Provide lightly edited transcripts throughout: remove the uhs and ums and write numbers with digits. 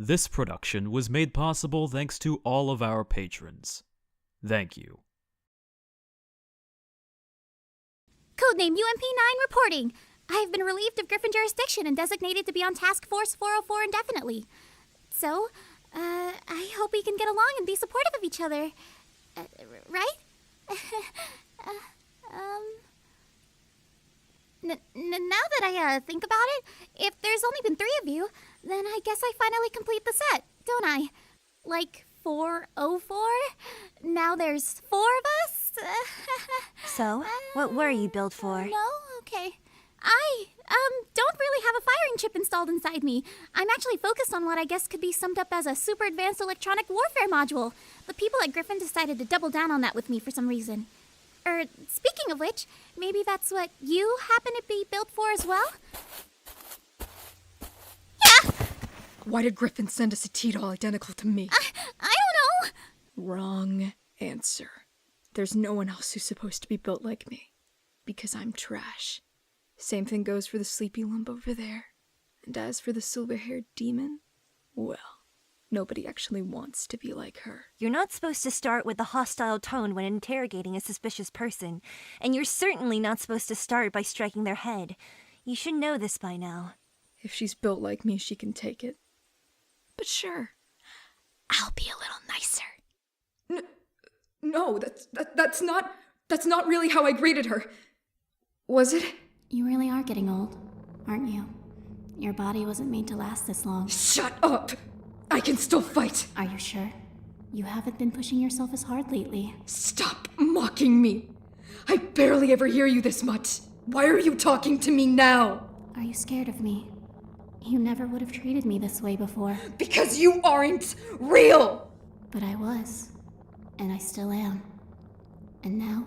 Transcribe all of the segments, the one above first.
This production was made possible thanks to all of our patrons. Thank you. Codename UMP9 reporting. I have been relieved of Griffin jurisdiction and designated to be on Task Force 404 indefinitely. So, I hope we can get along and be supportive of each other. Right? Now that I think about it, if there's only been 3 of you, then I guess I finally complete the set, don't I? Like 404? Now there's 4 of us? So, what were you built for? No? Okay. I don't really have a firing chip installed inside me. I'm actually focused on what I guess could be summed up as a super advanced electronic warfare module. The people at Griffin decided to double down on that with me for some reason. Speaking of which, maybe that's what you happen to be built for as well? Yeah! Why did Griffin send us a T-doll identical to me? I don't know! Wrong answer. There's no one else who's supposed to be built like me. Because I'm trash. Same thing goes for the sleepy lump over there. And as for the silver-haired demon, well, nobody actually wants to be like her. You're not supposed to start with a hostile tone when interrogating a suspicious person, and you're certainly not supposed to start by striking their head. You should know this by now. If she's built like me, she can take it. But sure, I'll be a little nicer. No, that's not really how I greeted her. Was it? You really are getting old, aren't you? Your body wasn't made to last this long. Shut up! I can still fight! Are you sure? You haven't been pushing yourself as hard lately. Stop mocking me! I barely ever hear you this much. Why are you talking to me now? Are you scared of me? You never would have treated me this way before. Because you aren't real! But I was. And I still am. And now,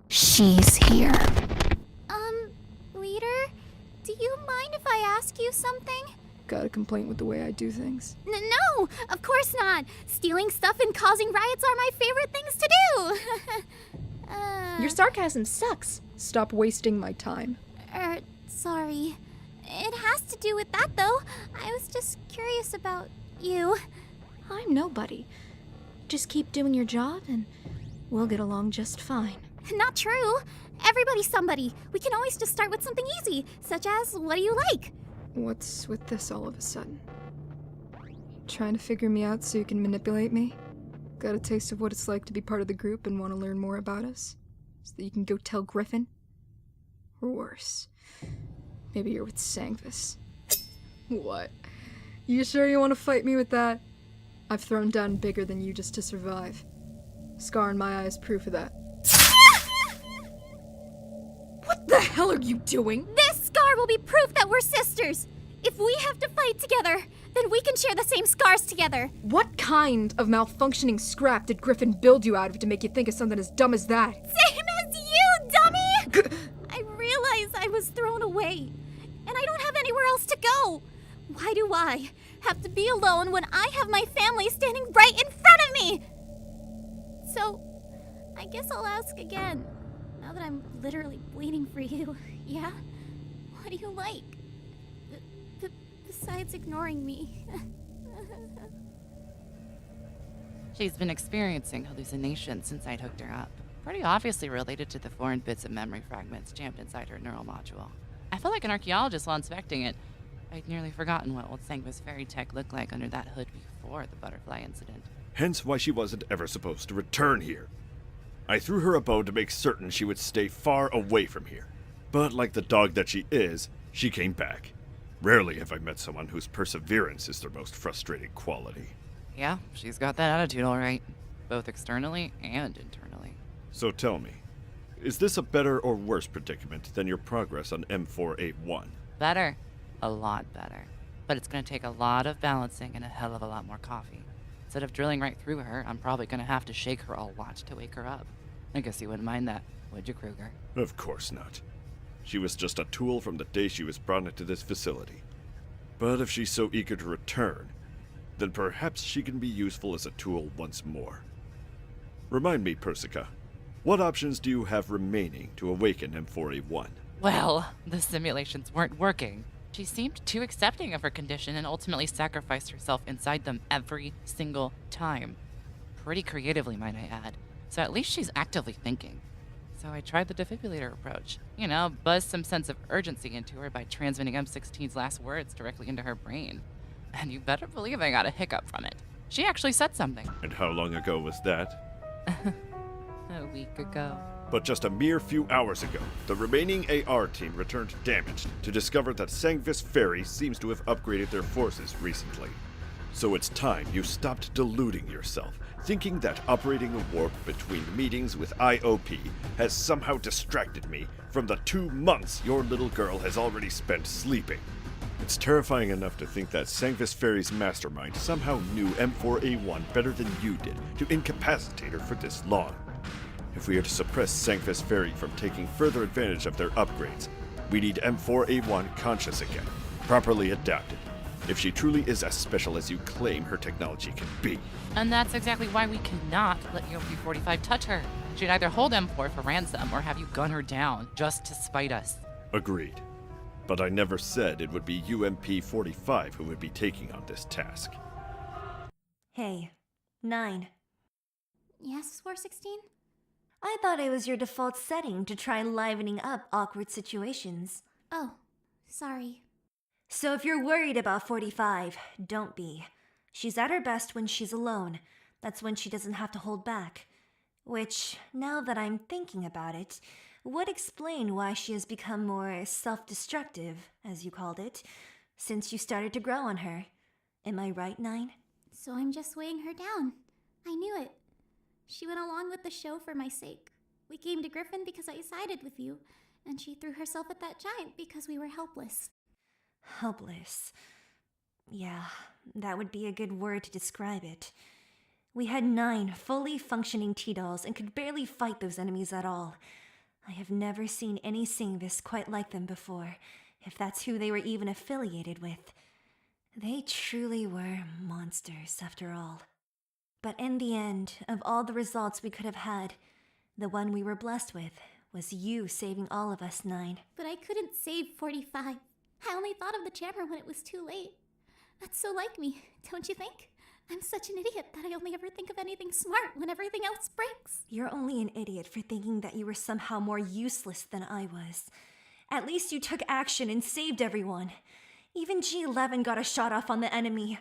she's here. Leader, do you mind if I ask you something? Got a complaint with the way I do things? No, of course not. Stealing stuff and causing riots are my favorite things to do. Your sarcasm sucks. Stop wasting my time. Sorry. It has to do with that, though. I was just curious about you. I'm nobody. Just keep doing your job and we'll get along just fine. Not true. Everybody's somebody. We can always just start with something easy, such as, what do you like? What's with this all of a sudden? Trying to figure me out so you can manipulate me? Got a taste of what it's like to be part of the group and want to learn more about us? So that you can go tell Griffin? Or worse, maybe you're with Sangvis. What? You sure you want to fight me with that? I've thrown down bigger than you just to survive. Scar in my eye is proof of that. What the hell are you doing? This scar will be proof that we're sisters. If we have to fight together, then we can share the same scars together. What kind of malfunctioning scrap did Griffin build you out of to make you think of something as dumb as that? Same as you, dummy! I realized I was thrown away, and I don't have anywhere else to go. Why do I have to be alone when I have my family standing right in front of me? So, I guess I'll ask again. Now that I'm literally waiting for you, yeah? What do you like? Besides ignoring me. She's been experiencing hallucinations since I'd hooked her up. Pretty obviously related to the foreign bits of memory fragments jammed inside her neural module. I felt like an archaeologist while inspecting it. I'd nearly forgotten what old Sangvis fairy tech looked like under that hood before the butterfly incident. Hence why she wasn't ever supposed to return here. I threw her a bone to make certain she would stay far away from here. But like the dog that she is, she came back. Rarely have I met someone whose perseverance is their most frustrating quality. Yeah, she's got that attitude all right. Both externally and internally. So tell me, is this a better or worse predicament than your progress on M481? Better. A lot better. But it's going to take a lot of balancing and a hell of a lot more coffee. Instead of drilling right through her, I'm probably going to have to shake her a lot to wake her up. I guess you wouldn't mind that, would you, Kryuger? Of course not. She was just a tool from the day she was brought into this facility. But if she's so eager to return, then perhaps she can be useful as a tool once more. Remind me, Persica, what options do you have remaining to awaken M481? Well, the simulations weren't working. She seemed too accepting of her condition and ultimately sacrificed herself inside them every single time. Pretty creatively, might I add. So at least she's actively thinking. So I tried the defibrillator approach. You know, buzz some sense of urgency into her by transmitting M16's last words directly into her brain. And you better believe I got a hiccup from it. She actually said something. And how long ago was that? A week ago. But just a mere few hours ago, the remaining AR team returned damaged to discover that Sangvis Ferry seems to have upgraded their forces recently. So it's time you stopped deluding yourself, thinking that operating a warp between meetings with IOP has somehow distracted me from the 2 months your little girl has already spent sleeping. It's terrifying enough to think that Sangvis Ferry's mastermind somehow knew M4A1 better than you did to incapacitate her for this long. If we are to suppress Sangvis Ferry from taking further advantage of their upgrades, we need M4A1 conscious again, properly adapted, if she truly is as special as you claim her technology can be. And that's exactly why we cannot let UMP-45 touch her. She'd either hold M4 for ransom or have you gun her down just to spite us. Agreed. But I never said it would be UMP-45 who would be taking on this task. Hey, 9. Yes, 416? I thought it was your default setting to try livening up awkward situations. Oh, sorry. So if you're worried about 45, don't be. She's at her best when she's alone. That's when she doesn't have to hold back. Which, now that I'm thinking about it, would explain why she has become more self-destructive, as you called it, since you started to grow on her. Am I right, 9? So I'm just weighing her down. I knew it. She went along with the show for my sake. We came to Griffin because I sided with you, and she threw herself at that giant because we were helpless. Helpless. Yeah, that would be a good word to describe it. We had 9 fully functioning T-dolls and could barely fight those enemies at all. I have never seen any Sangvis quite like them before, if that's who they were even affiliated with. They truly were monsters, after all. But in the end, of all the results we could have had, the one we were blessed with was you saving all of us, 9. But I couldn't save 45. I only thought of the jammer when it was too late. That's so like me, don't you think? I'm such an idiot that I only ever think of anything smart when everything else breaks. You're only an idiot for thinking that you were somehow more useless than I was. At least you took action and saved everyone. Even G11 got a shot off on the enemy.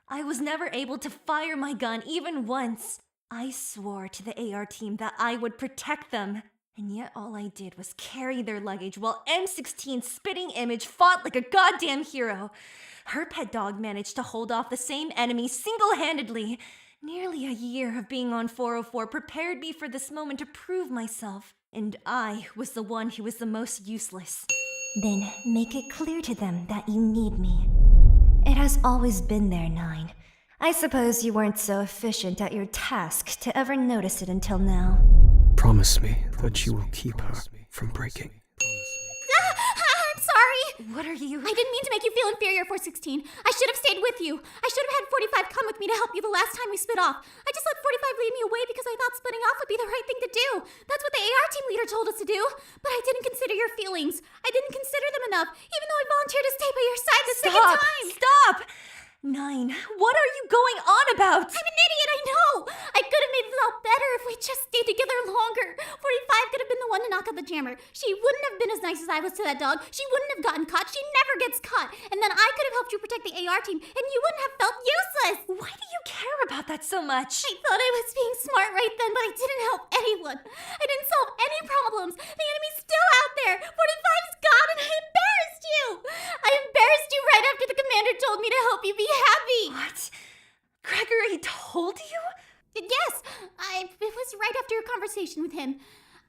I was never able to fire my gun even once. I swore to the AR team that I would protect them. And yet all I did was carry their luggage while M16's spitting image fought like a goddamn hero. Her pet dog managed to hold off the same enemy single-handedly. Nearly a year of being on 404 prepared me for this moment to prove myself. And I was the one who was the most useless. Then make it clear to them that you need me. It has always been there, 9. I suppose you weren't so efficient at your task to ever notice it until now. Promise me that you will keep her from breaking. I'm sorry! What are you? I didn't mean to make you feel inferior, 416. I should have stayed with you. I should have had 45 come with me to help you the last time we split off. I just let 45 lead me away because I thought splitting off would be the right thing to do. That's what the AR team leader told us to do. But I didn't consider your feelings. I didn't consider them enough, even though I volunteered to stay by your side the second time. Stop! 9, what are you going on about? I'm an idiot, I know! I could have made it all better if we just stayed together longer. 45 could have been the one to knock out the jammer. She wouldn't have been as nice as I was to that dog. She wouldn't have gotten caught. She never gets caught. And then I could have helped you protect the AR team, and you wouldn't have felt useless. Why do you care about that so much? I thought I was being smart right then, but I didn't help anyone. I didn't solve any problems. The enemy's still out there. 45's gone, and I embarrassed you. I embarrassed you right after the commander told me to help you be happy. What? Gregory told you? Yes, it was right after your conversation with him.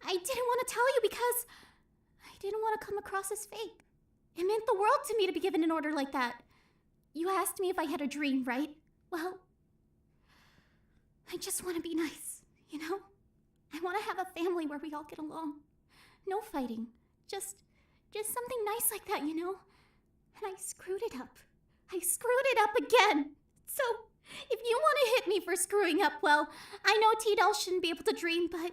I didn't want to tell you because I didn't want to come across as fake. It meant the world to me to be given an order like that. You asked me if I had a dream, right? Well, I just want to be nice, you know? I want to have a family where we all get along. No fighting. Just something nice like that, you know? And I screwed it up. I screwed it up again. So, if you want to hit me for screwing up, well, I know T-Doll shouldn't be able to dream, but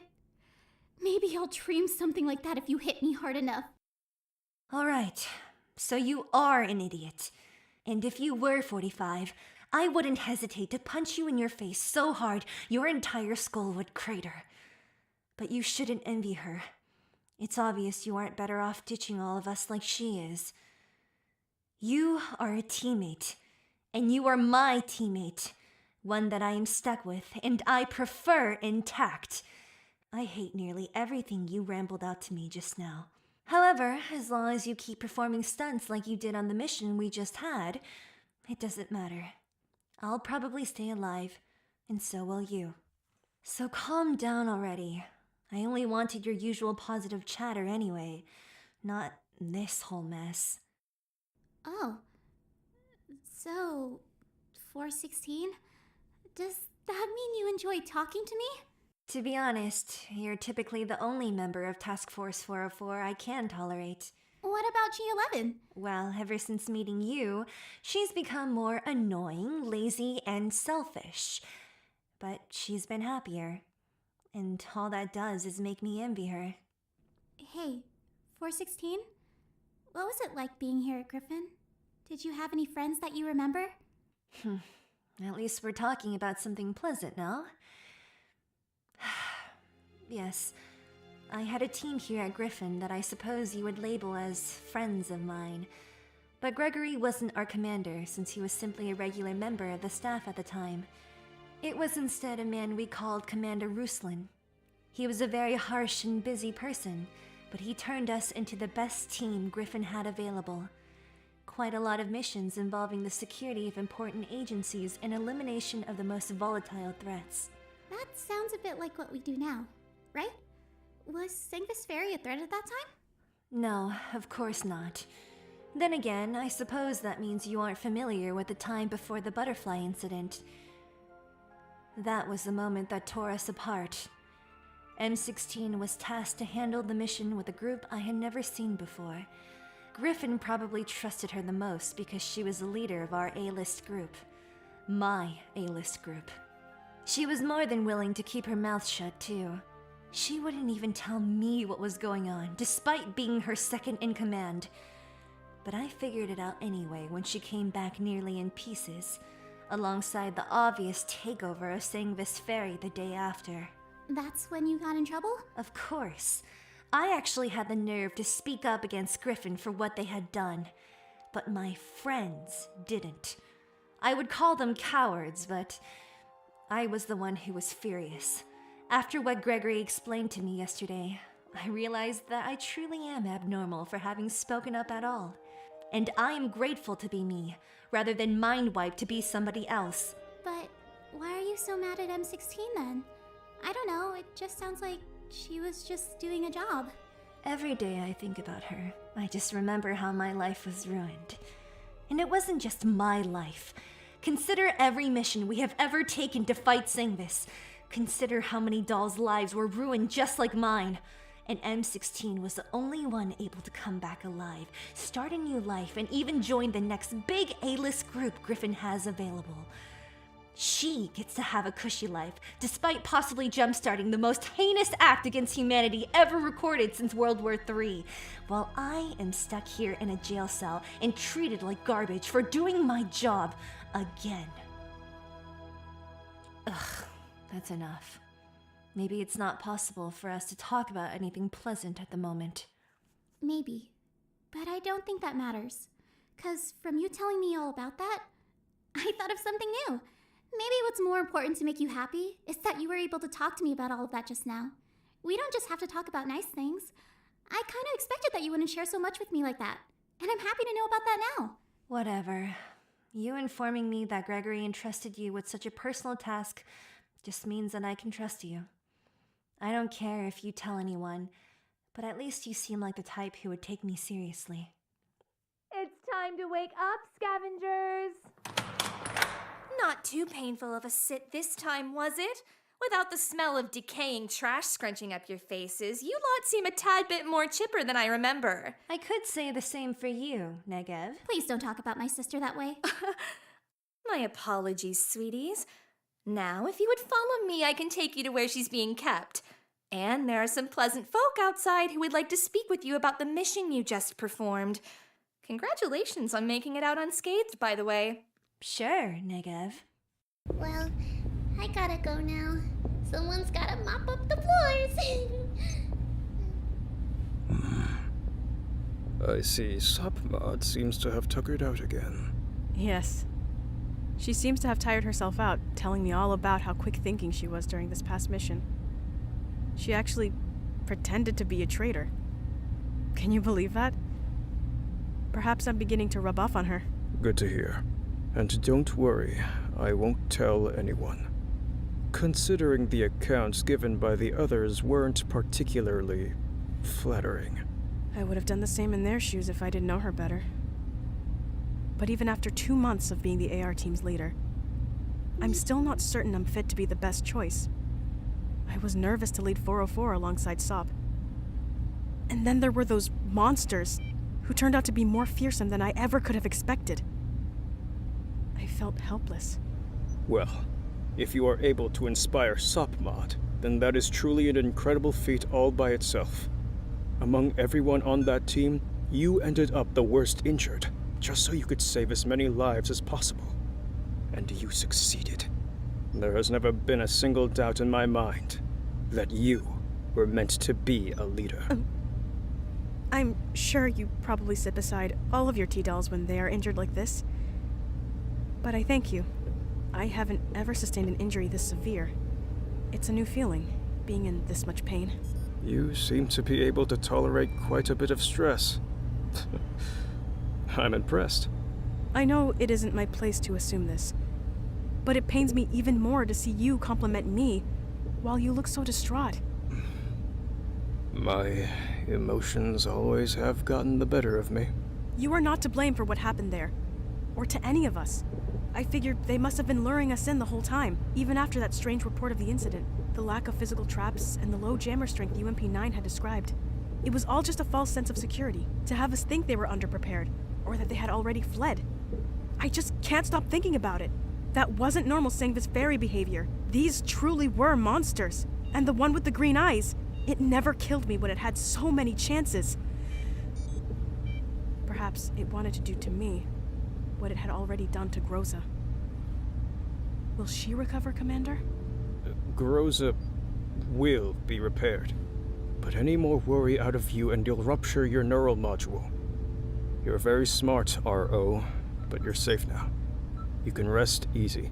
maybe I'll dream something like that if you hit me hard enough. All right. So you are an idiot. And if you were 45, I wouldn't hesitate to punch you in your face so hard your entire skull would crater. But you shouldn't envy her. It's obvious you aren't better off ditching all of us like she is. You are a teammate, and you are my teammate, one that I am stuck with, and I prefer intact. I hate nearly everything you rambled out to me just now. However, as long as you keep performing stunts like you did on the mission we just had, it doesn't matter. I'll probably stay alive, and so will you. So calm down already. I only wanted your usual positive chatter anyway, not this whole mess. Oh. So, 416? Does that mean you enjoy talking to me? To be honest, you're typically the only member of Task Force 404 I can tolerate. What about G11? Well, ever since meeting you, she's become more annoying, lazy, and selfish. But she's been happier. And all that does is make me envy her. Hey, 416? What was it like being here at Griffin? Did you have any friends that you remember? At least we're talking about something pleasant now. Yes, I had a team here at Griffin that I suppose you would label as friends of mine. But Grigori wasn't our commander, since he was simply a regular member of the staff at the time. It was instead a man we called Commander Ruslan. He was a very harsh and busy person, but he turned us into the best team Griffin had available. Quite a lot of missions involving the security of important agencies and elimination of the most volatile threats. That sounds a bit like what we do now, right? Was Sangvis Ferry a threat at that time? No, of course not. Then again, I suppose that means you aren't familiar with the time before the butterfly incident. That was the moment that tore us apart. M16 was tasked to handle the mission with a group I had never seen before. Griffin probably trusted her the most because she was the leader of our A-list group. My A-list group. She was more than willing to keep her mouth shut, too. She wouldn't even tell me what was going on, despite being her second in command. But I figured it out anyway when she came back nearly in pieces, alongside the obvious takeover of Sangvis Ferry the day after. That's when you got in trouble? Of course. I actually had the nerve to speak up against Griffin for what they had done. But my friends didn't. I would call them cowards, but I was the one who was furious. After what Grigori explained to me yesterday, I realized that I truly am abnormal for having spoken up at all. And I am grateful to be me, rather than mind-wiped to be somebody else. But why are you so mad at M16 then? I don't know, it just sounds like she was just doing a job. Every day I think about her, I just remember how my life was ruined. And it wasn't just my life. Consider every mission we have ever taken to fight Sangvis. Consider how many dolls' lives were ruined just like mine. And M16 was the only one able to come back alive, start a new life, and even join the next big A-list group Griffin has available. She gets to have a cushy life, despite possibly jump-starting the most heinous act against humanity ever recorded since World War III, while I am stuck here in a jail cell and treated like garbage for doing my job again. Ugh, that's enough. Maybe it's not possible for us to talk about anything pleasant at the moment. Maybe. But I don't think that matters. 'Cause from you telling me all about that, I thought of something new. Maybe what's more important to make you happy is that you were able to talk to me about all of that just now. We don't just have to talk about nice things. I kind of expected that you wouldn't share so much with me like that. And I'm happy to know about that now. Whatever. You informing me that Grigori entrusted you with such a personal task just means that I can trust you. I don't care if you tell anyone, but at least you seem like the type who would take me seriously. It's time to wake up, scavengers! Not too painful of a sit this time, was it? Without the smell of decaying trash scrunching up your faces, you lot seem a tad bit more chipper than I remember. I could say the same for you, Negev. Please don't talk about my sister that way. My apologies, sweeties. Now, if you would follow me, I can take you to where she's being kept. And there are some pleasant folk outside who would like to speak with you about the mission you just performed. Congratulations on making it out unscathed, by the way. Sure, Negev. Well, I gotta go now. Someone's gotta mop up the floors. I see Sapmod seems to have tuckered out again. Yes. She seems to have tired herself out, telling me all about how quick-thinking she was during this past mission. She actually pretended to be a traitor. Can you believe that? Perhaps I'm beginning to rub off on her. Good to hear. And don't worry, I won't tell anyone. Considering the accounts given by the others weren't particularly flattering. I would have done the same in their shoes if I didn't know her better. But even after 2 months of being the AR team's leader, I'm still not certain I'm fit to be the best choice. I was nervous to lead 404 alongside Sop. And then there were those monsters who turned out to be more fearsome than I ever could have expected. I felt helpless. Well, if you are able to inspire Sapmod, then that is truly an incredible feat all by itself. Among everyone on that team, you ended up the worst injured, just so you could save as many lives as possible. And you succeeded. There has never been a single doubt in my mind that you were meant to be a leader. I'm sure you probably sit beside all of your T-dolls when they are injured like this. But I thank you. I haven't ever sustained an injury this severe. It's a new feeling, being in this much pain. You seem to be able to tolerate quite a bit of stress. I'm impressed. I know it isn't my place to assume this, but it pains me even more to see you compliment me while you look so distraught. My emotions always have gotten the better of me. You are not to blame for what happened there, or to any of us. I figured they must have been luring us in the whole time, even after that strange report of the incident, the lack of physical traps, and the low jammer strength UMP-9 had described. It was all just a false sense of security, to have us think they were underprepared, or that they had already fled. I just can't stop thinking about it. That wasn't normal Sangvis fairy behavior. These truly were monsters. And the one with the green eyes, it never killed me when it had so many chances. Perhaps it wanted to do to me what it had already done to Groza. Will she recover, Commander? Groza will be repaired. But any more worry out of you and you'll rupture your neural module. You're very smart, RO, but you're safe now. You can rest easy.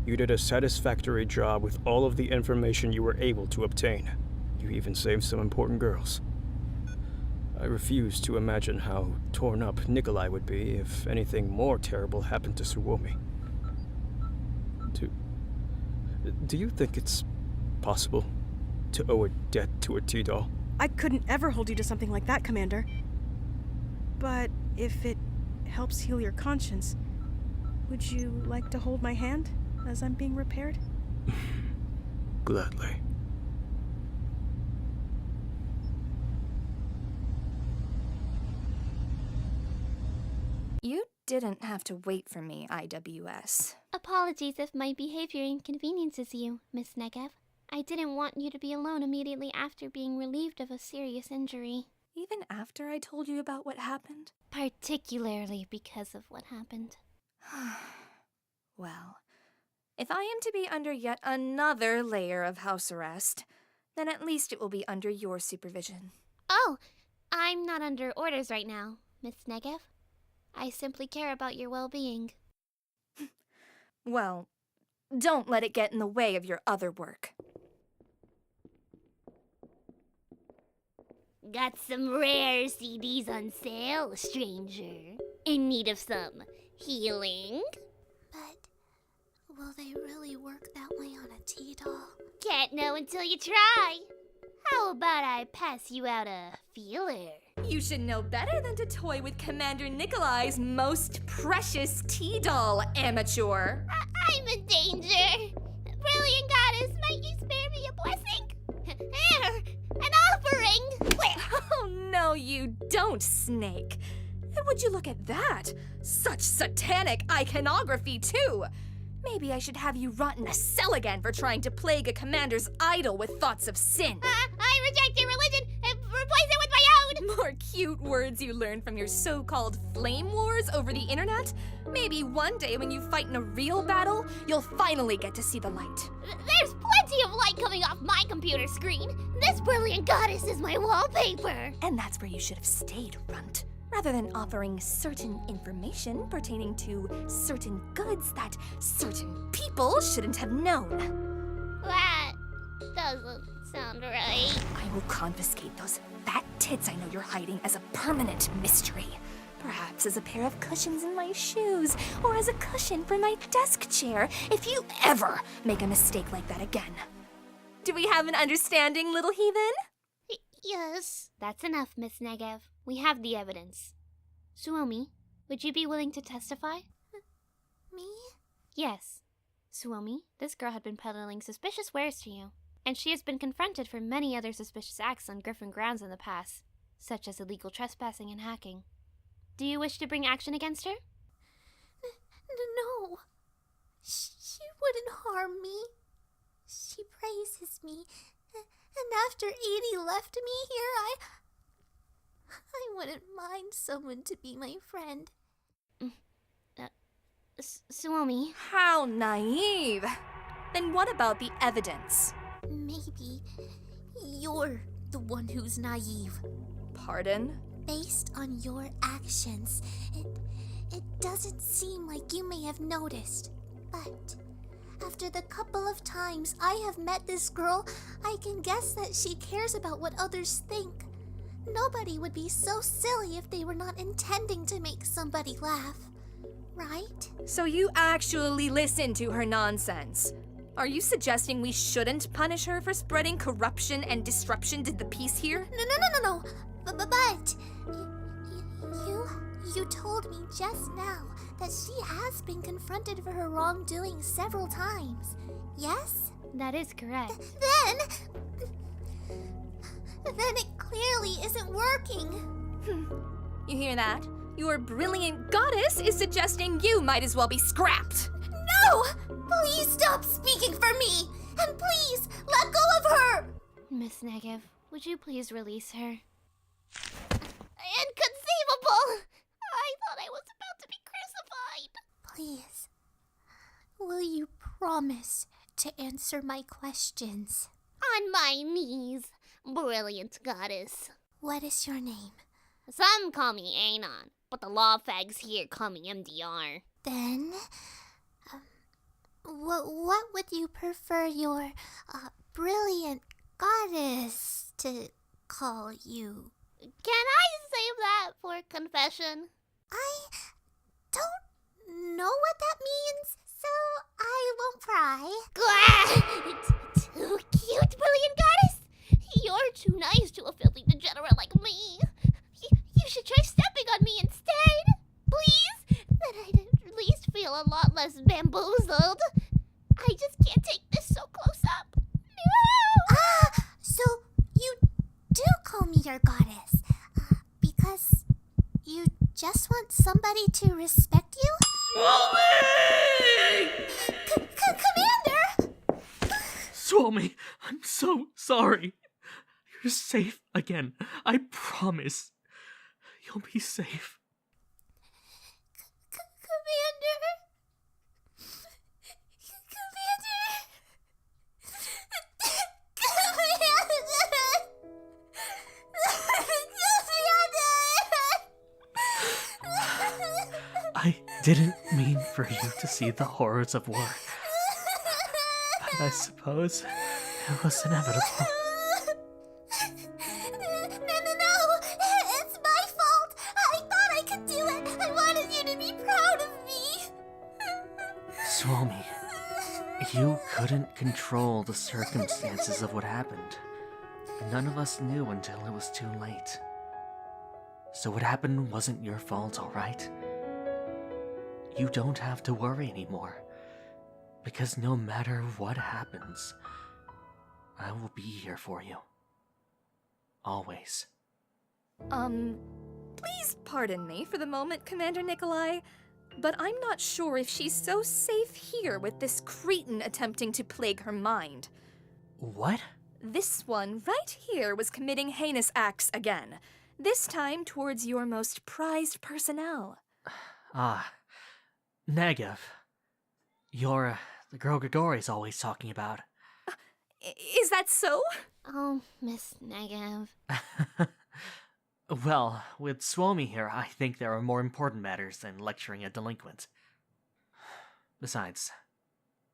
You did a satisfactory job with all of the information you were able to obtain. You even saved some important girls. I refuse to imagine how torn up Nikolai would be if anything more terrible happened to Suomi. Do you think it's possible to owe a debt to a T-doll? I couldn't ever hold you to something like that, Commander. But if it helps heal your conscience, would you like to hold my hand as I'm being repaired? Gladly. You didn't have to wait for me, IWS. Apologies if my behavior inconveniences you, Miss Negev. I didn't want you to be alone immediately after being relieved of a serious injury. Even after I told you about what happened? Particularly because of what happened. Well, if I am to be under yet another layer of house arrest, then at least it will be under your supervision. Oh, I'm not under orders right now, Miss Negev. I simply care about your well-being. Well, don't let it get in the way of your other work. Got some rare CDs on sale, stranger. In need of some healing? But will they really work that way on a T-doll? Can't know until you try. How about I pass you out a feeler? You should know better than to toy with Commander Nikolai's most precious T-doll, amateur. I'm in danger. Brilliant goddess, might you spare me a blessing? Here, an offering! Oh, no, you don't, Snake. And would you look at that? Such satanic iconography, too. Maybe I should have you rot in a cell again for trying to plague a commander's idol with thoughts of sin. I reject your religion and replace it with my own! More cute words you learned from your so-called flame wars over the internet? Maybe one day when you fight in a real battle, you'll finally get to see the light. There's plenty of light coming off my computer screen. This brilliant goddess is my wallpaper. And that's where you should have stayed, Runt. Rather than offering certain information pertaining to certain goods that certain people shouldn't have known. That doesn't sound right. I will confiscate those fat tits I know you're hiding as a permanent mystery. Perhaps as a pair of cushions in my shoes, or as a cushion for my desk chair, if you ever make a mistake like that again. Do we have an understanding, little heathen? Yes. That's enough, Miss Negev. We have the evidence. Suomi, would you be willing to testify? Me? Yes. Suomi, this girl had been peddling suspicious wares to you, and she has been confronted for many other suspicious acts on Griffin grounds in the past, such as illegal trespassing and hacking. Do you wish to bring action against her? No. She wouldn't harm me. She praises me. And after Edie left me here, I wouldn't mind someone to be my friend. Suomi. How naive. Then what about the evidence? Maybe you're the one who's naive. Pardon? Based on your actions, it doesn't seem like you may have noticed. But after the couple of times I have met this girl, I can guess that she cares about what others think. Nobody would be so silly if they were not intending to make somebody laugh. Right? So you actually listen to her nonsense. Are you suggesting we shouldn't punish her for spreading corruption and disruption to the peace here? No. But you told me just now that she has been confronted for her wrongdoing several times. Yes? That is correct. Then it clearly isn't working. You hear that? Your brilliant goddess is suggesting you might as well be scrapped. No! Please stop speaking for me! And please, let go of her! Miss Negev, would you please release her? Inconceivable! I thought I was about to be crucified. Please, will you promise to answer my questions? On my knees, brilliant goddess. What is your name? Some call me Anon, but the law fags here call me MDR. Then, what would you prefer your brilliant goddess to call you? Can I save that for confession? I don't know what that means, so I won't pry. Too cute, brilliant goddess! You're too nice to a filthy degenerate like me. You should try stepping on me instead, please. Then I'd at least feel a lot less bamboozled. I just can't take this so close up. No! So you do call me your goddess, because you just want somebody to respect you? Commander! Suomi, I'm so sorry. You're safe again. I promise. You'll be safe. Commander? I didn't mean for you to see the horrors of war. But I suppose it was inevitable. No, it's my fault. I thought I could do it. I wanted you to be proud of me. Suomi, you couldn't control the circumstances of what happened. None of us knew until it was too late. So what happened wasn't your fault, all right? You don't have to worry anymore. Because no matter what happens, I will be here for you. Always. Please pardon me for the moment, Commander Nikolai, but I'm not sure if she's so safe here with this cretin attempting to plague her mind. What? This one right here was committing heinous acts again, This time towards your most prized personnel. Ah, Negev. You're the girl Grigori's always talking about. Is that so? Oh, Miss Negev. Well, with Suomi here, I think there are more important matters than lecturing a delinquent. Besides,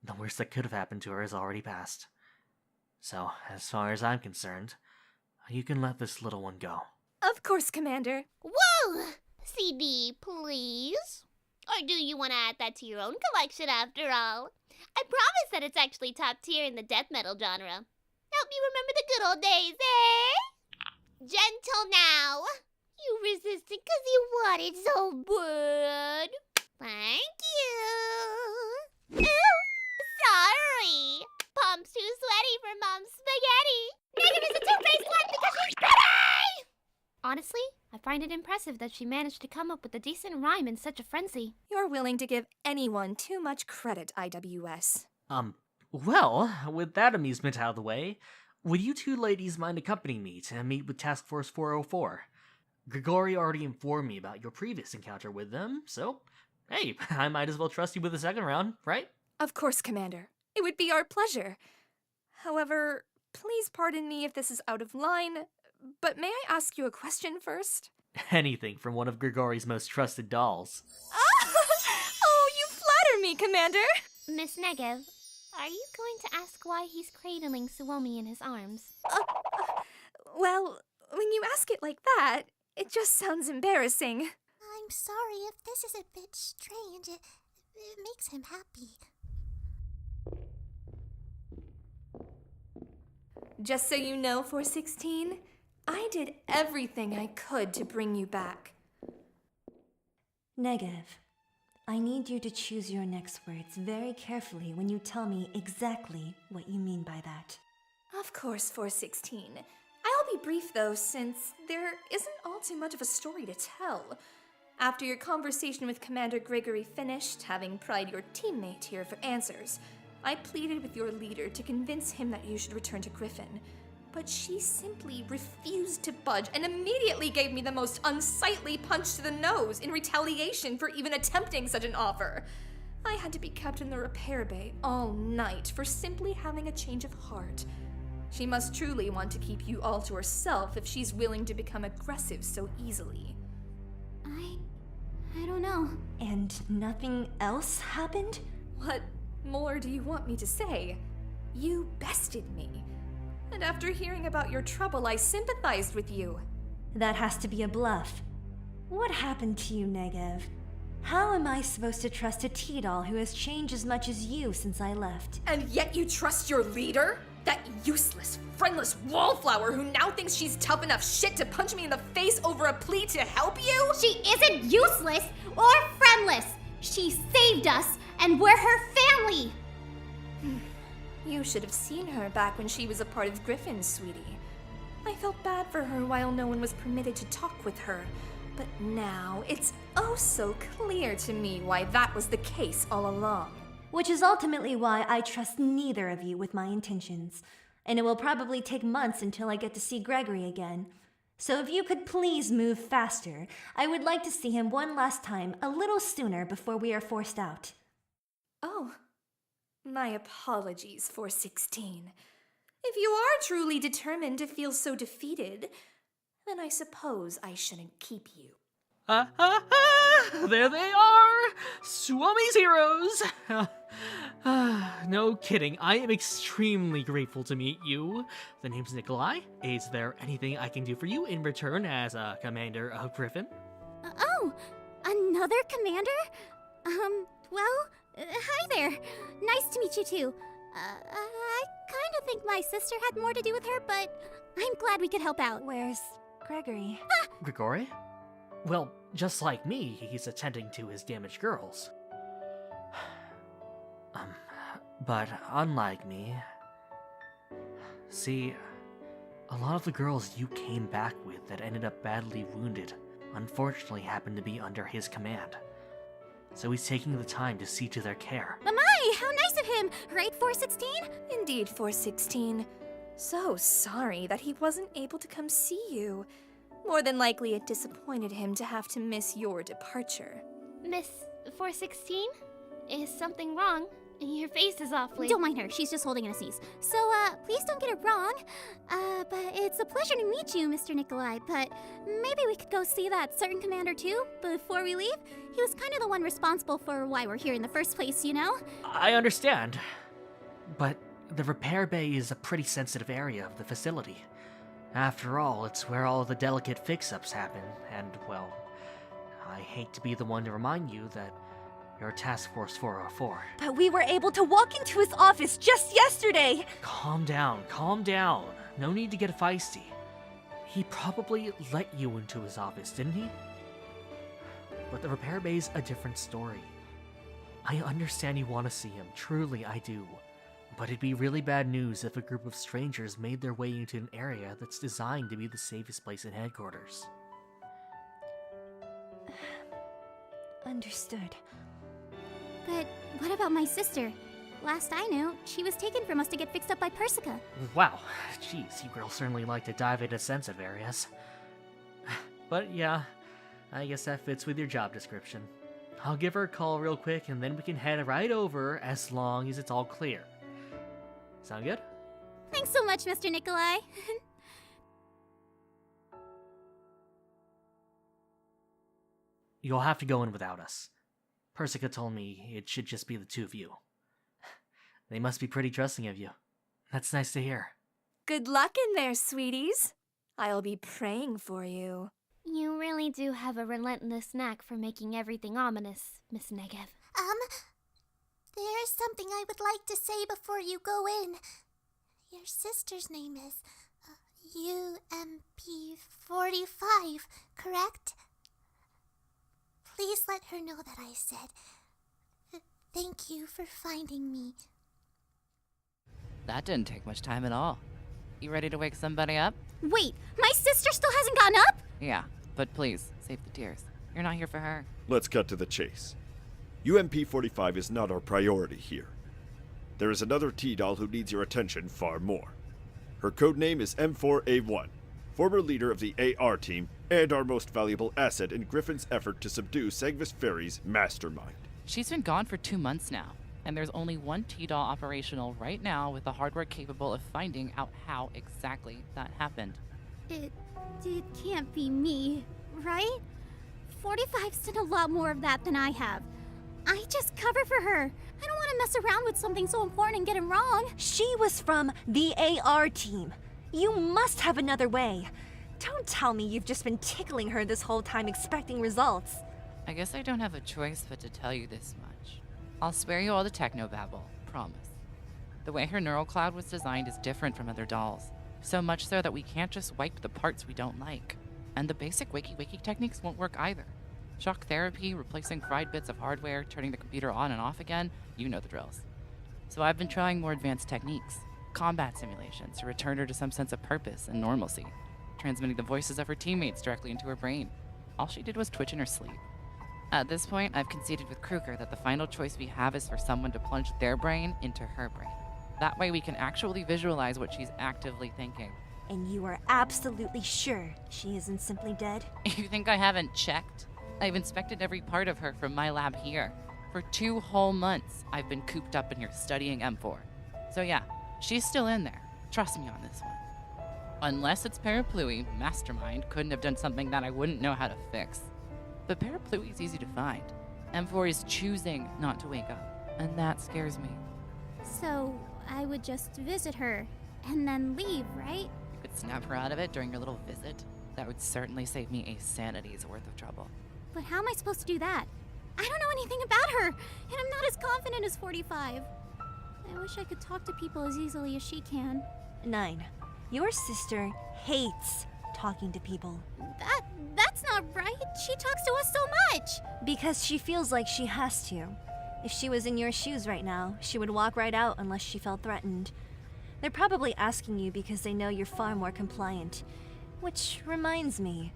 the worst that could have happened to her is already past. So, as far as I'm concerned, you can let this little one go. Of course, Commander. Whoa! CD, please. Or do you want to add that to your own collection after all? I promise that it's actually top tier in the death metal genre. Help you remember the good old days, eh? Gentle now. You resisted because you wanted so bad. Thank you. Ooh, sorry. Palm's too sweaty for Mom's spaghetti. Negev is a two-faced slut because she's pretty! Honestly, I find it impressive that she managed to come up with a decent rhyme in such a frenzy. You're willing to give anyone too much credit, IWS. Well, with that amusement out of the way, would you two ladies mind accompanying me to meet with Task Force 404? Grigori already informed me about your previous encounter with them, so, hey, I might as well trust you with the second round, right? Of course, Commander. It would be our pleasure. However, please pardon me if this is out of line, but may I ask you a question first? Anything from one of Grigori's most trusted dolls. Oh, you flatter me, Commander! Miss Negev, are you going to ask why he's cradling Suomi in his arms? Well, when you ask it like that, it just sounds embarrassing. I'm sorry if this is a bit strange. It makes him happy. Just so you know, 416, I did everything I could to bring you back. Negev, I need you to choose your next words very carefully when you tell me exactly what you mean by that. Of course, 416. I'll be brief though, since there isn't all too much of a story to tell. After your conversation with Commander Grigori finished, having pried your teammate here for answers, I pleaded with your leader to convince him that you should return to Griffin, but she simply refused to budge and immediately gave me the most unsightly punch to the nose in retaliation for even attempting such an offer. I had to be kept in the repair bay all night for simply having a change of heart. She must truly want to keep you all to herself if she's willing to become aggressive so easily. I don't know. And nothing else happened? What more do you want me to say? You bested me. And after hearing about your trouble, I sympathized with you. That has to be a bluff. What happened to you, Negev? How am I supposed to trust a T-doll who has changed as much as you since I left? And yet you trust your leader? That useless, friendless wallflower who now thinks she's tough enough shit to punch me in the face over a plea to help you? She isn't useless or friendless. She saved us, and we're her family. You should have seen her back when she was a part of Griffin, sweetie. I felt bad for her while no one was permitted to talk with her. But now, it's oh so clear to me why that was the case all along. Which is ultimately why I trust neither of you with my intentions. And it will probably take months until I get to see Grigori again. So if you could please move faster, I would like to see him one last time a little sooner before we are forced out. Oh, my apologies, 416. If you are truly determined to feel so defeated, then I suppose I shouldn't keep you. There they are! Suomi's heroes! No kidding, I am extremely grateful to meet you. The name's Nikolai. Is there anything I can do for you in return as a commander of Griffin? Oh, another commander? Hi there. Nice to meet you too. I kind of think my sister had more to do with her, but I'm glad we could help out. Where's Grigori? Grigori? Well, just like me, he's attending to his damaged girls. But unlike me... See, a lot of the girls you came back with that ended up badly wounded unfortunately happened to be under his command. So he's taking the time to see to their care. My, how nice of him! Right, 416? Indeed, 416. So sorry that he wasn't able to come see you. More than likely, it disappointed him to have to miss your departure. Miss 416? Is something wrong? Your face is awfully... Don't mind her, she's just holding in a sneeze. So, please don't get it wrong. But it's a pleasure to meet you, Mr. Nikolai, but maybe we could go see that certain commander too, before we leave? He was kind of the one responsible for why we're here in the first place, you know? I understand. But the repair bay is a pretty sensitive area of the facility. After all, it's where all the delicate fix-ups happen, and, well, I hate to be the one to remind you that you're Task Force 404. But we were able to walk into his office just yesterday! Calm down, calm down. No need to get feisty. He probably let you into his office, didn't he? But the repair bay's a different story. I understand you want to see him, truly I do. But it'd be really bad news if a group of strangers made their way into an area that's designed to be the safest place in headquarters. Understood. But what about my sister? Last I knew, she was taken from us to get fixed up by Persica. Wow, jeez, you girls certainly like to dive into sensitive areas. But yeah, I guess that fits with your job description. I'll give her a call real quick and then we can head right over as long as it's all clear. Sound good? Thanks so much, Mr. Nikolai. You'll have to go in without us. Persica told me it should just be the two of you. They must be pretty trusting of you. That's nice to hear. Good luck in there, sweeties. I'll be praying for you. You really do have a relentless knack for making everything ominous, Miss Negev. There's something I would like to say before you go in. Your sister's name is UMP45, correct? Please let her know that I said thank you for finding me. That didn't take much time at all. You ready to wake somebody up? Wait, my sister still hasn't gotten up? Yeah, but please, save the tears. You're not here for her. Let's cut to the chase. UMP45 is not our priority here. There is another T-Doll who needs your attention far more. Her codename is M4A1, former leader of the AR team and our most valuable asset in Griffin's effort to subdue Sagvis Ferry's mastermind. She's been gone for 2 months now, and there's only one T-Doll operational right now with the hardware capable of finding out how exactly that happened. It can't be me, right? 45's done a lot more of that than I have. I just cover for her. I don't want to mess around with something so important and get it wrong. She was from the AR team. You must have another way. Don't tell me you've just been tickling her this whole time expecting results. I guess I don't have a choice but to tell you this much. I'll spare you all the technobabble, promise. The way her neural cloud was designed is different from other dolls. So much so that we can't just wipe the parts we don't like. And the basic wakey-wakey techniques won't work either. Shock therapy, replacing fried bits of hardware, turning the computer on and off again, you know the drills. So I've been trying more advanced techniques. Combat simulations to return her to some sense of purpose and normalcy. Transmitting the voices of her teammates directly into her brain. All she did was twitch in her sleep. At this point, I've conceded with Kryuger that the final choice we have is for someone to plunge their brain into her brain. That way we can actually visualize what she's actively thinking. And you are absolutely sure she isn't simply dead? You think I haven't checked? I've inspected every part of her from my lab here. For 2 whole months, I've been cooped up in here studying M4. So yeah, she's still in there. Trust me on this one. Unless it's Parapluie, Mastermind couldn't have done something that I wouldn't know how to fix. But Parapluie's easy to find. M4 is choosing not to wake up, and that scares me. So, I would just visit her and then leave, right? You could snap her out of it during your little visit. That would certainly save me a sanity's worth of trouble. But how am I supposed to do that? I don't know anything about her, and I'm not as confident as 45. I wish I could talk to people as easily as she can. 9. Your sister hates talking to people. That's not right. She talks to us so much. Because she feels like she has to. If she was in your shoes right now, she would walk right out unless she felt threatened. They're probably asking you because they know you're far more compliant. Which reminds me,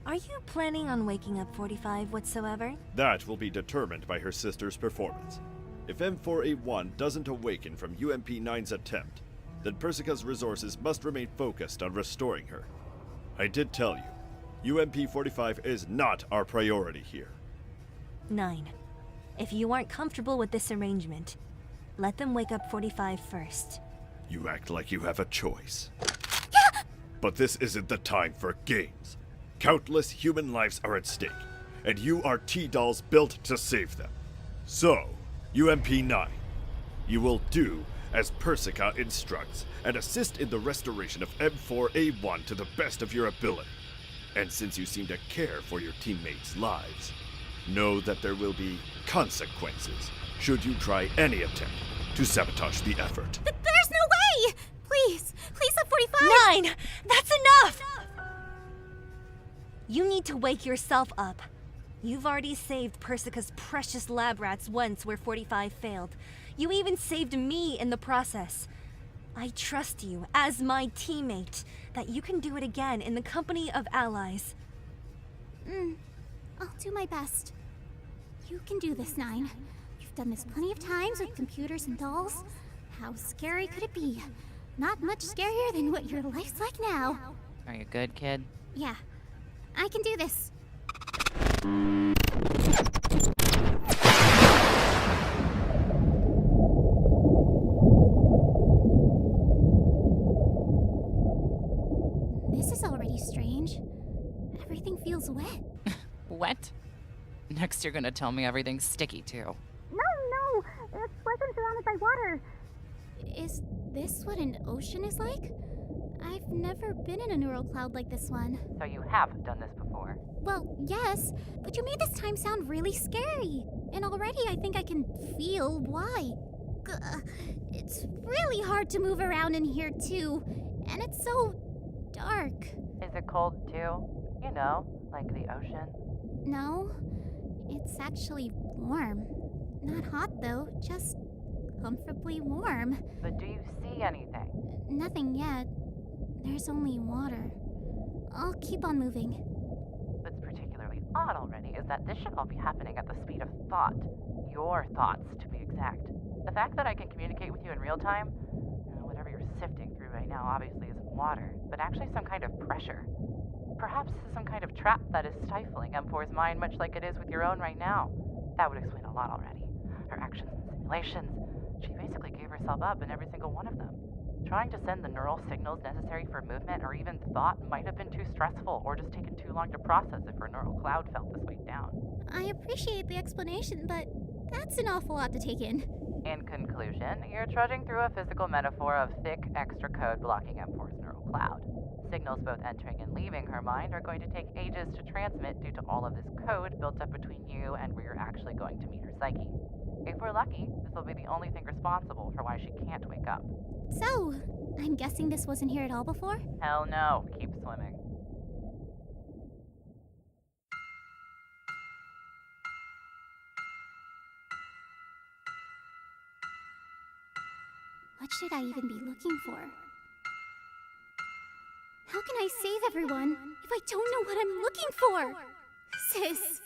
are you planning on waking up 45 whatsoever? That will be determined by her sister's performance. If M4A1 doesn't awaken from UMP9's attempt, then Persica's resources must remain focused on restoring her. I did tell you, UMP-45 is not our priority here. 9. If you aren't comfortable with this arrangement, let them wake up 45 first. You act like you have a choice. But this isn't the time for games. Countless human lives are at stake, and you are T-dolls built to save them. So, UMP-9, you will do as Persica instructs and assist in the restoration of M4A1 to the best of your ability. And since you seem to care for your teammates' lives, know that there will be consequences should you try any attempt to sabotage the effort. There's no way! Please, please let 45. 9! That's enough! You need to wake yourself up. You've already saved Persica's precious lab rats once where 45 failed. You even saved me in the process. I trust you, as my teammate, that you can do it again in the company of allies. I'll do my best. You can do this, 9. You've done this plenty of times with computers and dolls. How scary could it be? Not much scarier than what your life's like now. Are you good, kid? Yeah, I can do this. This is already strange. Everything feels wet. Wet? Next you're gonna tell me everything's sticky too. No, it's like I'm surrounded by water. Is this what an ocean is like? I've never been in a neural cloud like this one. So you have done this before? Well, yes, but you made this time sound really scary. And already I think I can feel why. It's really hard to move around in here too. And it's so dark. Is it cold too? You know, like the ocean? No, it's actually warm. Not hot though, just comfortably warm. But do you see anything? Nothing yet. There's only water. I'll keep on moving. What's particularly odd already is that this should all be happening at the speed of thought. Your thoughts, to be exact. The fact that I can communicate with you in real time, whatever you're sifting through right now obviously isn't water, but actually some kind of pressure. Perhaps this is some kind of trap that is stifling M4's mind much like it is with your own right now. That would explain a lot already. Her actions and simulations. She basically gave herself up in every single one of them. Trying to send the neural signals necessary for movement or even thought might have been too stressful or just taken too long to process if her neural cloud felt this way down. I appreciate the explanation, but that's an awful lot to take in. In conclusion, you're trudging through a physical metaphor of thick extra code blocking M4's neural cloud. Signals both entering and leaving her mind are going to take ages to transmit due to all of this code built up between you and where you're actually going to meet her psyche. If we're lucky, this will be the only thing responsible for why she can't wake up. So, I'm guessing this wasn't here at all before? Hell no. Keep swimming. What should I even be looking for? How can I save everyone if I don't know what I'm looking for? Sis,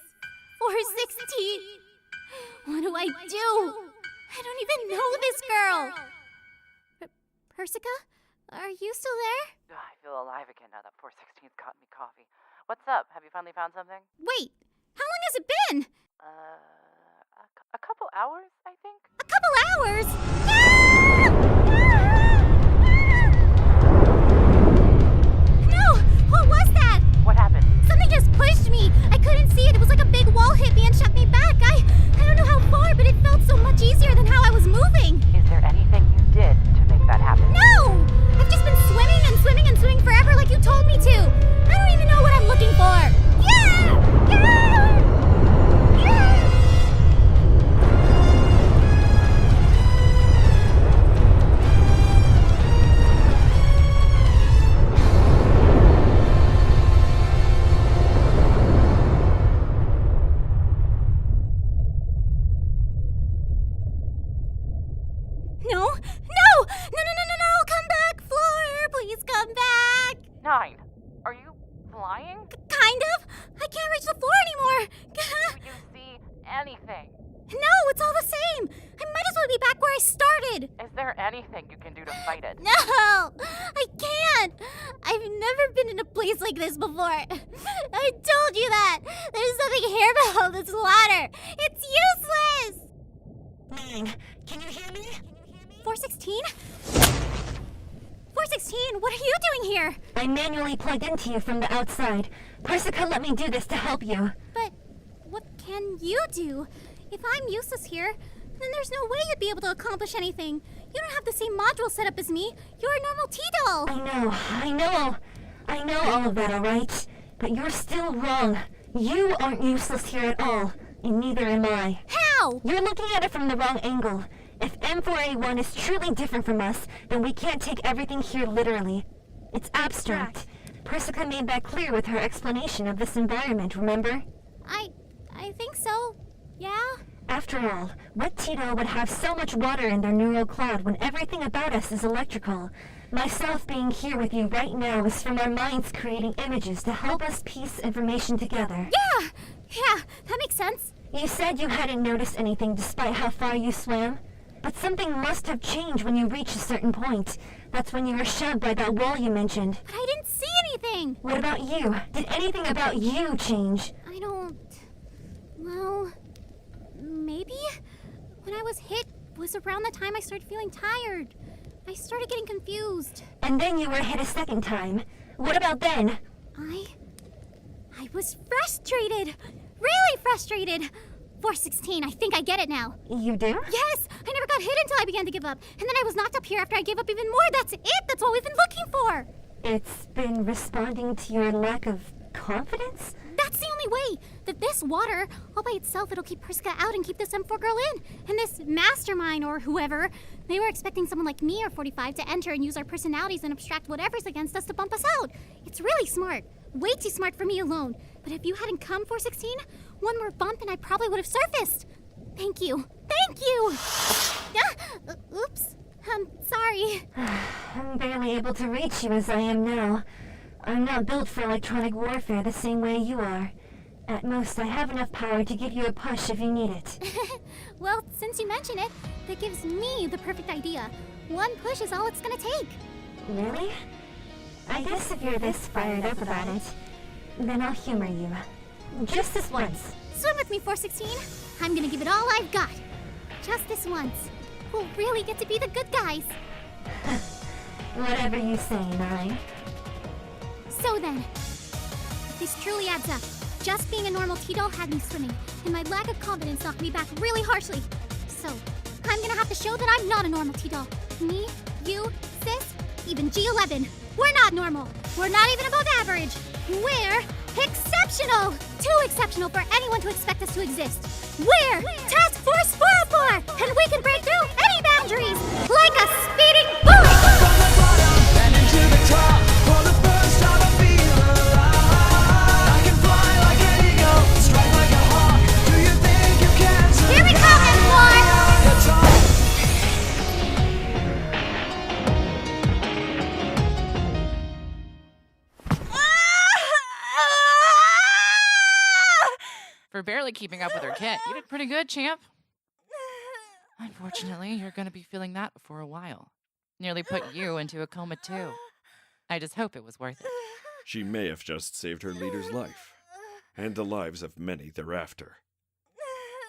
416. What do I do? I don't even know this girl. Persica? Are you still there? I feel alive again now that 416's gotten me coffee. What's up? Have you finally found something? Wait, how long has it been? A couple hours, I think. A couple hours? No! What was that? What happened? Something just pushed me. I couldn't see it. It was like a big wall hit me and shot me back. I don't know how far, but it felt so much easier than how I was moving. Is there anything you did to make that happen? No! I've just been swimming and swimming and swimming forever like you told me to. I don't even know what I'm looking for. No, come back, Floor, please come back. 9, are you flying? Kind of. I can't reach the floor anymore. Do you see anything? No, it's all the same. I might as well be back where I started. started! Is there anything you can do to fight it? No! I can't! I've never been in a place like this before. I told you that! There's nothing here but all this water! It's useless! 9, can you hear me? 416? 416, what are you doing here? I manually plugged into you from the outside. Persica let me do this to help you. But what can you do? If I'm useless here, then there's no way you'd be able to accomplish anything. You don't have the same module set up as me. You're a normal T-doll. I know all of that, alright? But you're still wrong. You aren't useless here at all, and neither am I. How? You're looking at it from the wrong angle. If M4A1 is truly different from us, then we can't take everything here literally. It's abstract. Persica made that clear with her explanation of this environment, remember? I think so. Yeah? After all, what T-doll would have so much water in their neural cloud when everything about us is electrical? Myself being here with you right now is from our minds creating images to help us piece information together. Yeah, that makes sense. You said you hadn't noticed anything despite how far you swam? But something must have changed when you reached a certain point. That's when you were shoved by that wall you mentioned. But I didn't see anything. What about you? Did anything about you change? I don't... Well... Maybe? When I was hit was around the time I started feeling tired. I started getting confused. And then you were hit a second time. What about then? I was frustrated. Really frustrated. 416, I think I get it now. You do? Yes! I never got hit until I began to give up. And then I was knocked up here after I gave up even more. That's it! That's what we've been looking for! It's been responding to your lack of confidence? That's the only way! That this water, all by itself, it'll keep Persica out and keep this M4 girl in. And this mastermind or whoever, they were expecting someone like me or 45 to enter and use our personalities and abstract whatever's against us to bump us out. It's really smart. Way too smart for me alone. But if you hadn't come, 416, one more bump and I probably would have surfaced. Thank you. Thank you! Oops. I'm sorry. I'm barely able to reach you as I am now. I'm not built for electronic warfare the same way you are. At most, I have enough power to give you a push if you need it. Well, since you mention it, that gives me the perfect idea. One push is all it's gonna take. Really? I guess if you're this fired up about it, then I'll humor you. Just this once. Swim with me, 416. I'm gonna give it all I've got. Just this once. We'll really get to be the good guys. Whatever you say, 9. So then, if this truly adds up, just being a normal T-doll had me swimming, and my lack of confidence knocked me back really harshly. So, I'm gonna have to show that I'm not a normal T-doll. Me, you, Sis, even G11. We're not normal. We're not even above average. We're exceptional! Too exceptional for anyone to expect us to exist. We're Task Force 404, and we can break through any boundaries like a speeding bullet! And into the top, for the first time I feel alive. I can fly like an eagle, strike like a hawk. Do you think you can? Here we come, M4! For barely keeping up with her kit, you did pretty good, champ. Unfortunately, you're going to be feeling that for a while. Nearly put you into a coma, too. I just hope it was worth it. She may have just saved her leader's life, and the lives of many thereafter.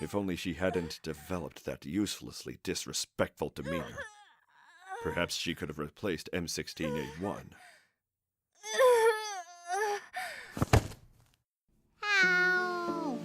If only she hadn't developed that uselessly disrespectful demeanor. Perhaps she could have replaced M16A1. Ow.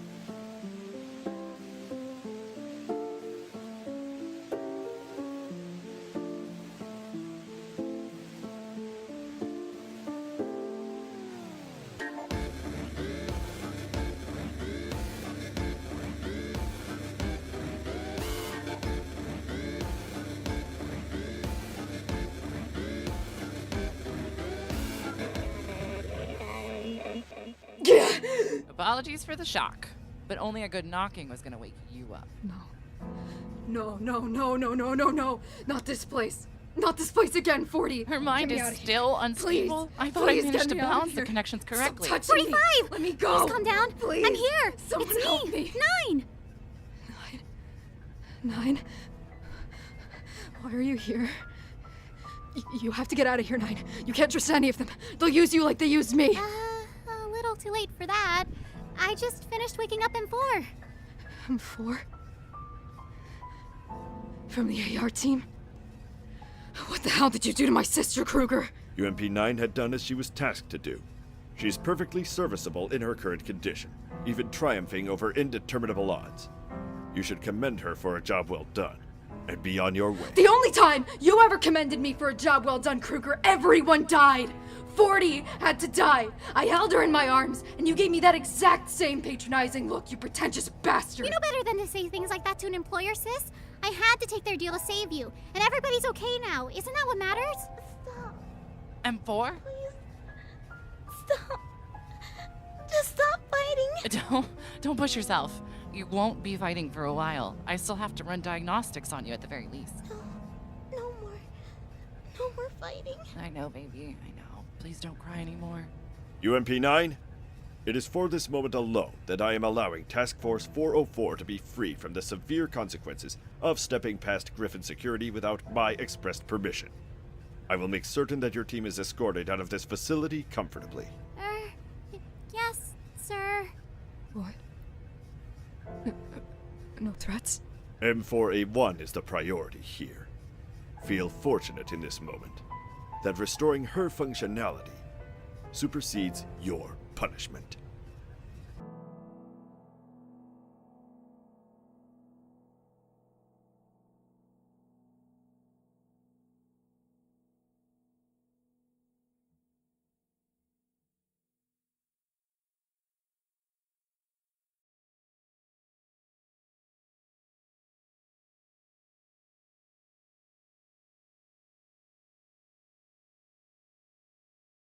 Apologies for the shock, but only a good knocking was going to wake you up. No. Not this place. Not this place again, 40. Her mind is still unstable. Please, I thought I please managed get to me out of balance the here. connections correctly. Stop touching me. 45! Let me go. Please calm down. Please. I'm here. Someone it's help me. me. 9. 9. Why are you here? You have to get out of here, 9. You can't trust any of them. They'll use you like they used me. A little too late for that. I just finished waking up M4. M4? From the AR team? What the hell did you do to my sister, Kryuger? UMP-9 had done as she was tasked to do. She's perfectly serviceable in her current condition, even triumphing over indeterminable odds. You should commend her for a job well done, and be on your way. The only time you ever commended me for a job well done, Kryuger, everyone died! 40 had to die! I held her in my arms, and you gave me that exact same patronizing look, you pretentious bastard! You know better than to say things like that to an employer, sis. I had to take their deal to save you, and everybody's okay now. Isn't that what matters? Stop. M4? Stop. Just stop fighting. Don't push yourself. You won't be fighting for a while. I still have to run diagnostics on you at the very least. No more fighting. I know, baby. I know. Please don't cry anymore. UMP-9, it is for this moment alone that I am allowing Task Force 404 to be free from the severe consequences of stepping past Griffin security without my expressed permission. I will make certain that your team is escorted out of this facility comfortably. Yes, sir. What? No threats? M4A1 is the priority here. Feel fortunate in this moment that restoring her functionality supersedes your punishment.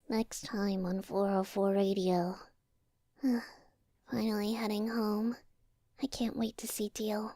Next time on 404 Radio. Finally heading home. I can't wait to see Teal.